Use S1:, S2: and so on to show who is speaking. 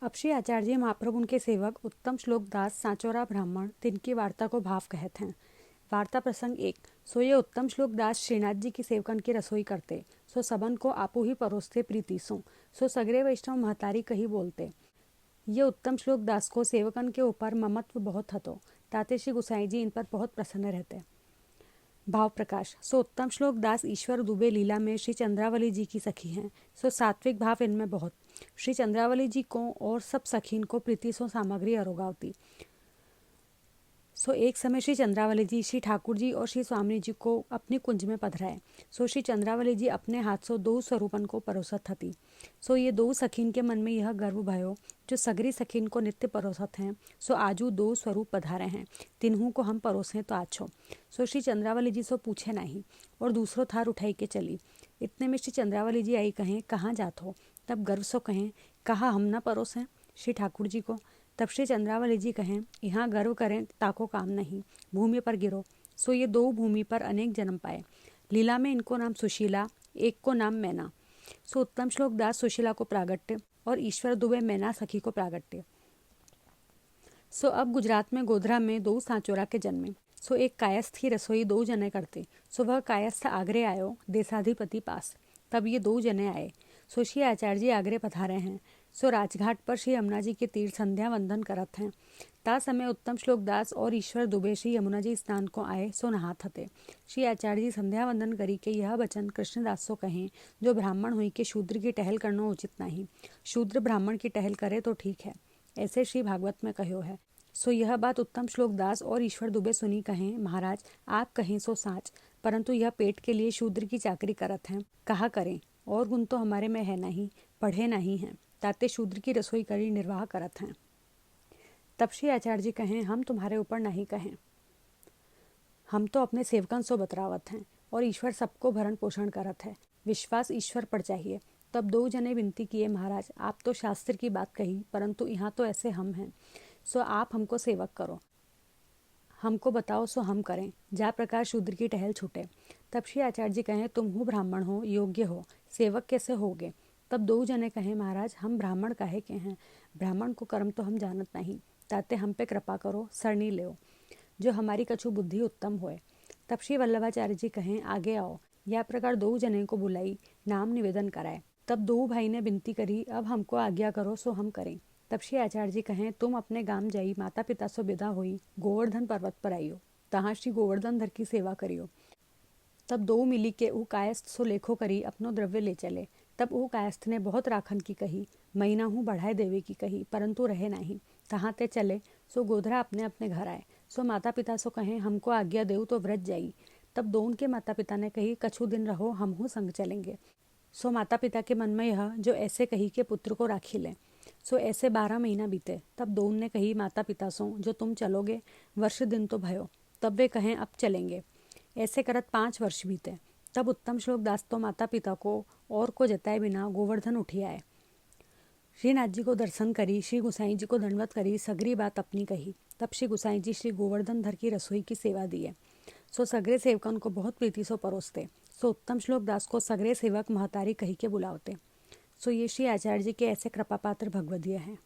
S1: अब श्री आचार्य जी महाप्रभु उनके सेवक उत्तम श्लोक दास सांचोरा ब्राह्मण तिनकी वार्ता को भाव कहते हैं। वार्ता प्रसंग 1। सो ये उत्तम श्लोक दास श्रीनाथ जी की सेवकन की रसोई करते, सो सबन को आपू ही परोसते प्रीति सो सगरे वैष्णव महतारी कही बोलते। ये उत्तम श्लोक दास को सेवकन के ऊपर ममत्व बहुत हतो, ताते श्री गुसाई जी इन पर बहुत प्रसन्न रहते। भाव प्रकाश। सो उत्तम श्लोक दास ईश्वर दुबे लीला में श्री चंद्रावली जी की सखी हैं। सो सात्विक भाव इनमें बहुत। श्री चंद्रावली जी को और सब सखीन को प्रीति सो सामग्री अरोगावती। सो एक समय श्री चंद्रावली जी श्री ठाकुर जी और श्री स्वामी जी को अपनी कुंज में पधराए। सो श्री चंद्रावली जी अपने हाथ से दो स्वरूपन को परोसत हती। सो ये दो सखीन के मन में यह गर्व भयो, जो सगरी सखीन को नित्य परोसत हैं, सो आजू दो स्वरूप पधारे हैं, तिन्हू को हम परोसें तो आछो। सो श्री चंद्रावली जी सो पूछे नहीं और दूसरो थार उठाई के चली। इतने में श्री चंद्रावली जी आई कहें कहाँ जात हो। तब गर्व सो कहें कहा हम न परोसें श्री ठाकुर जी को। तब श्री चंद्रावली जी कहें यहाँ गर्व करें ताको काम नहीं, भूमि पर गिरो। सो ये दो भूमि पर अनेक जन्म पाए। लीला में इनको नाम सुशीला, एक को नाम मैना। सो उत्तम श्लोक दास सुशीला को प्रागट्य और ईश्वर दुबे मैना सखी को प्रागट्य। सो अब गुजरात में गोधरा में दो सांचोरा के जन्मे। सो एक कायस्थ की रसोई दो जने करते। सो वह कायस्थ आगरे आयो देशाधिपति पास। तब ये दो जने आए। सो श्री आचार्य जी आगरे पधारे हैं। सो राजघाट पर श्री यमुना जी के तीर संध्या वंदन करत हैं। ता समय उत्तम श्लोक दास और ईश्वर दुबे श्री यमुना जी स्नान को आए। सो नहात हते। श्री आचार्य जी संध्या वंदन करी के यह वचन कृष्णदास सो कहें, जो ब्राह्मण हुई के शूद्र की टहल करना उचित नहीं, शूद्र ब्राह्मण की टहल करे तो ठीक है, ऐसे श्री भागवत में कहो है। सो यह बात उत्तम श्लोक दास और ईश्वर दुबे सुनी कहें, महाराज आप कहें सो साच, परंतु यह पेट के लिए शूद्र की चाकरी करत हैं, कहा करें, और गुण तो हमारे में है नहीं, पढ़े नहीं हैं, ताते शूद्र की रसोई करी निर्वाह करत हैं। तब श्री आचार्य जी कहें हम तुम्हारे ऊपर नहीं कहें, हम तो अपने सेवकन सो बतरावत हैं, और ईश्वर सबको भरण पोषण करत है, विश्वास ईश्वर पर चाहिए। तब दो जने विनती किए, महाराज आप तो शास्त्र की बात कही, परंतु यहाँ तो ऐसे हम हैं, सो आप हमको सेवक करो, हमको बताओ सो हम करें, जा प्रकार शूद्र की टहल छूटे। तब श्री आचार्य जी कहें तुम हो ब्राह्मण हो, योग्य हो, सेवक कैसे होगे। तब दो जने कहें महाराज हम ब्राह्मण काहे के हैं, ब्राह्मण को कर्म तो हम जानत नहीं, ताते हम पे कृपा करो, सरनी ले, जो हमारी कछु बुद्धि उत्तम होए। तब श्री वल्लभाचार्य जी कहें आगे आओ। या प्रकार दो जने को बुलाई, नाम निवेदन कराए। तब दो भाई ने विनती करी, अब हमको आज्ञा करो सो हम करें। तब श्री आचार्य जी कहें तुम अपने गांव जाई, माता पिता सो विदा हुई, गोवर्धन पर्वत पर आइयो, तहाँ श्री गोवर्धन धर की सेवा करियो। तब दो मिली के ऊ कायस्थ सो लेखो करी अपनो द्रव्य ले चले। तब ऊ कायस्थ ने बहुत राखन की कही, महीना हूँ बढ़ाए देवे की कही, परंतु रहे नहीं, तहाँ ते चले। सो गोधरा अपने अपने घर आए। सो माता पिता सो कहें हमको आज्ञा देव तो व्रत जाई। तब दोन के माता पिता ने कही कछु दिन रहो, हम हूँ संग चलेंगे। सो माता पिता के मन में यह जो ऐसे कही के पुत्र को राखी लें। सो ऐसे 12 महीना बीते। तब दोन ने कही माता पिता सो, जो तुम चलोगे वर्ष दिन तो भयो। तब वे कहें अब चलेंगे। ऐसे करत 5 वर्ष बीते। तब उत्तम श्लोक दास तो माता पिता को और को जताए बिना गोवर्धन उठी आए। श्रीनाथ जी को दर्शन करी, श्री गुसाई जी को दंडवत करी, सगरी बात अपनी कही। तब श्री गुसाई जी श्री गोवर्धन धर की रसोई की सेवा दिए। सो सगरे सेवकन को बहुत प्रीति सो परोसते। सो उत्तम श्लोक दास को सगरे सेवक महतारी कही के बुलावते। सो ये श्री आचार्य जी के ऐसे कृपा पात्र भगवदीय हैं।